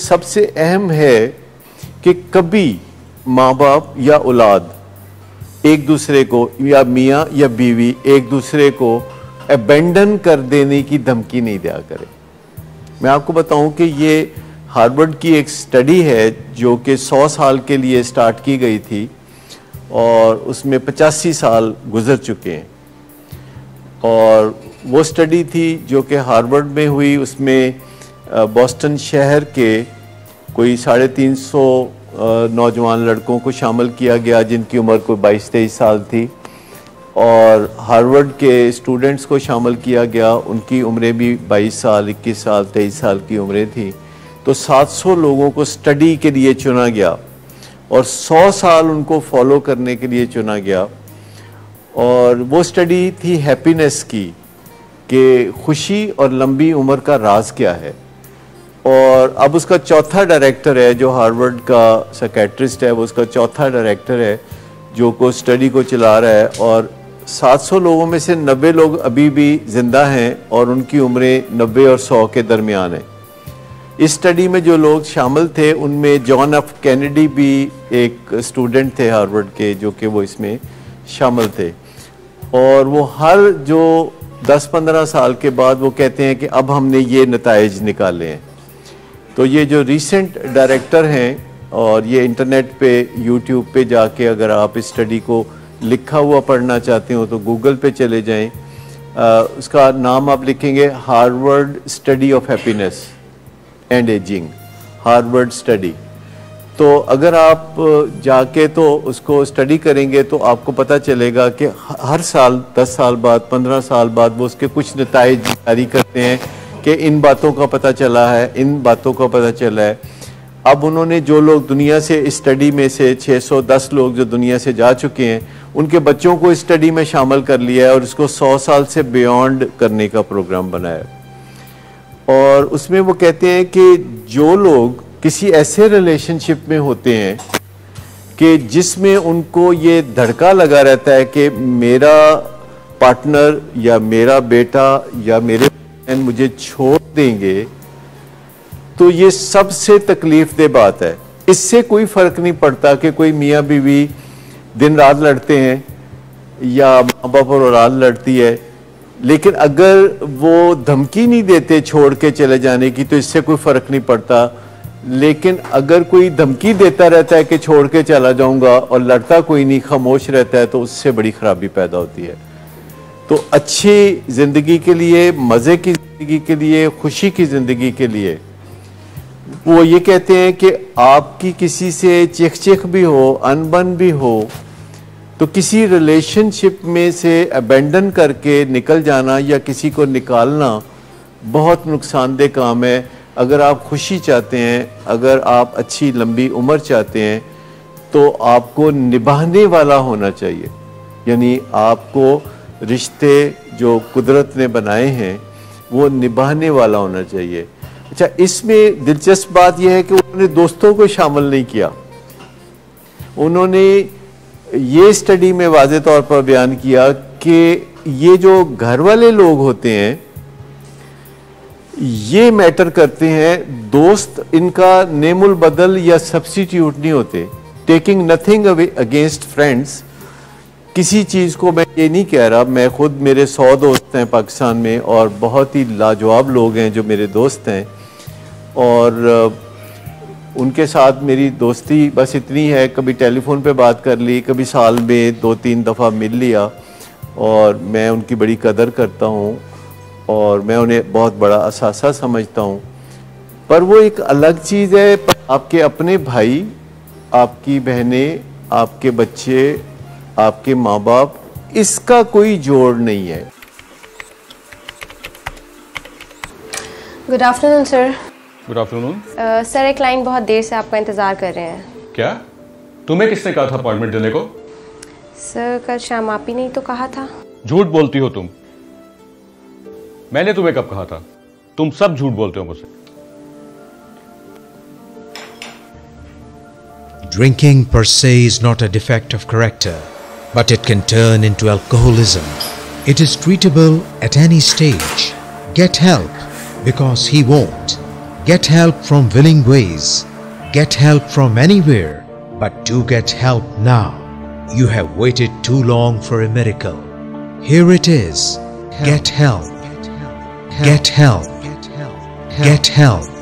सबसे अहम है कि कभी माँ बाप या औलाद एक दूसरे को या मियाँ या बीवी एक दूसरे को अबेंडन कर देने की धमकी नहीं दिया करे। मैं आपको बताऊं कि ये हार्वर्ड की एक स्टडी है जो कि 100 साल के लिए स्टार्ट की गई थी और उसमें 85 साल गुजर चुके हैं। और वो स्टडी थी जो कि हार्वर्ड में हुई, उसमें बॉस्टन शहर के कोई 350 नौजवान लड़कों को शामिल किया गया जिनकी उम्र कोई 22-23 साल थी, और हार्वर्ड के स्टूडेंट्स को शामिल किया गया, उनकी उम्रें भी 22 साल, 21 साल, 23 साल की उम्रें थी। तो 700 लोगों को स्टडी के लिए चुना गया और 100 साल उनको फॉलो करने के लिए चुना गया। और वो स्टडी थी हैप्पीनेस की, कि खुशी और लंबी उम्र का राज क्या है। और अब उसका चौथा डायरेक्टर है जो हार्वर्ड का साइकेट्रिस्ट है, वो उसका चौथा डायरेक्टर है जो को स्टडी को चला रहा है। और 700 लोगों में से 90 लोग अभी भी जिंदा हैं और उनकी उम्रें 90 और 100 के दरमियान है। इस स्टडी में जो लोग शामिल थे उनमें जॉन एफ कैनेडी भी एक स्टूडेंट थे हार्वर्ड के, जो कि वो इसमें शामिल थे। और वो हर जो 10-15 साल के बाद वो कहते हैं कि अब हमने ये नताइज निकाले हैं। तो ये जो रिसेंट डायरेक्टर हैं, और ये इंटरनेट पे यूट्यूब पे जाके अगर आप इस स्टडी को लिखा हुआ पढ़ना चाहते हो तो गूगल पे चले जाएं। उसका नाम आप लिखेंगे Harvard study of happiness and ageing, Harvard study. तो अगर आप जाके तो उसको स्टडी करेंगे तो आपको पता चलेगा कि हर साल 10 साल बाद, 15 साल बाद वो उसके कुछ नताइज जारी करते हैं कि इन बातों का पता चला है, इन बातों का पता चला है। अब उन्होंने जो लोग दुनिया से इस स्टडी में से 610 लोग जो दुनिया से जा चुके हैं, उनके बच्चों को इस स्टडी में शामिल कर लिया है और इसको 100 साल से बियॉन्ड करने का प्रोग्राम बनाया। और उसमें वो कहते हैं कि जो लोग किसी ऐसे रिलेशनशिप में होते हैं कि जिसमें उनको ये धड़का लगा रहता है कि मेरा पार्टनर या मेरा बेटा या मेरे बहन मुझे छोड़ देंगे, तो ये सबसे तकलीफ दे बात है। इससे कोई फर्क नहीं पड़ता कि कोई मियाँ बीवी दिन रात लड़ते हैं या माँ बाप और औलाद लड़ती है, लेकिन अगर वो धमकी नहीं देते छोड़ के चले जाने की तो इससे कोई फर्क नहीं पड़ता। लेकिन अगर कोई धमकी देता रहता है कि छोड़ के चला जाऊंगा और लड़ता कोई नहीं, खामोश रहता है, तो उससे बड़ी खराबी पैदा होती है। तो अच्छी जिंदगी के लिए, मज़े की जिंदगी के लिए, खुशी की जिंदगी के लिए वो ये कहते हैं कि आपकी किसी से चिक भी हो, अनबन भी हो, तो किसी रिलेशनशिप में से अबेंडन करके निकल जाना या किसी को निकालना बहुत नुकसानदेह काम है। अगर आप खुशी चाहते हैं, अगर आप अच्छी लंबी उम्र चाहते हैं, तो आपको निभाने वाला होना चाहिए। यानी आपको रिश्ते जो कुदरत ने बनाए हैं वो निभाने वाला होना चाहिए। अच्छा, इसमें दिलचस्प बात यह है कि उन्होंने दोस्तों को शामिल नहीं किया। उन्होंने ये स्टडी में वाज़े तौर पर बयान किया कि ये जो घर वाले लोग होते हैं ये मैटर करते हैं, दोस्त इनका नेमुल बदल या सब्स्टिट्यूट नहीं होते। Taking nothing away against friends, किसी चीज़ को मैं ये नहीं कह रहा, मैं खुद, मेरे 100 दोस्त हैं पाकिस्तान में और बहुत ही लाजवाब लोग हैं जो मेरे दोस्त हैं, और उनके साथ मेरी दोस्ती बस इतनी है, कभी टेलीफोन पे बात कर ली, कभी साल में 2-3 दफ़ा मिल लिया, और मैं उनकी बड़ी कदर करता हूँ और मैं उन्हें बहुत बड़ा असासा समझता हूँ। पर वो एक अलग चीज़ है, आपके अपने भाई, आपकी बहनें, आपके बच्चे, आपके माँ बाप, इसका कोई जोड़ नहीं है। Good afternoon sir. Good afternoon. Sir, एक क्लाइंट बहुत देर से आपका इंतज़ार कर रहे हैं। क्या? तुम्हें किसने कहा था अपॉइंटमेंट देने को? सर, कल शाम आप ही नहीं तो कहा था। झूठ बोलती हो तुम। मैंने तुम्हें कब कहा था? तुम सब झूठ बोलते हो मुझसे। Drinking per se is not a defect of character, but it can turn into alcoholism. It is treatable at any stage. Get help, because he won't. Get help from willing ways. Get help from anywhere. But do get help now. You have waited too long for a miracle. Here it is. Get help. Get help. Get help.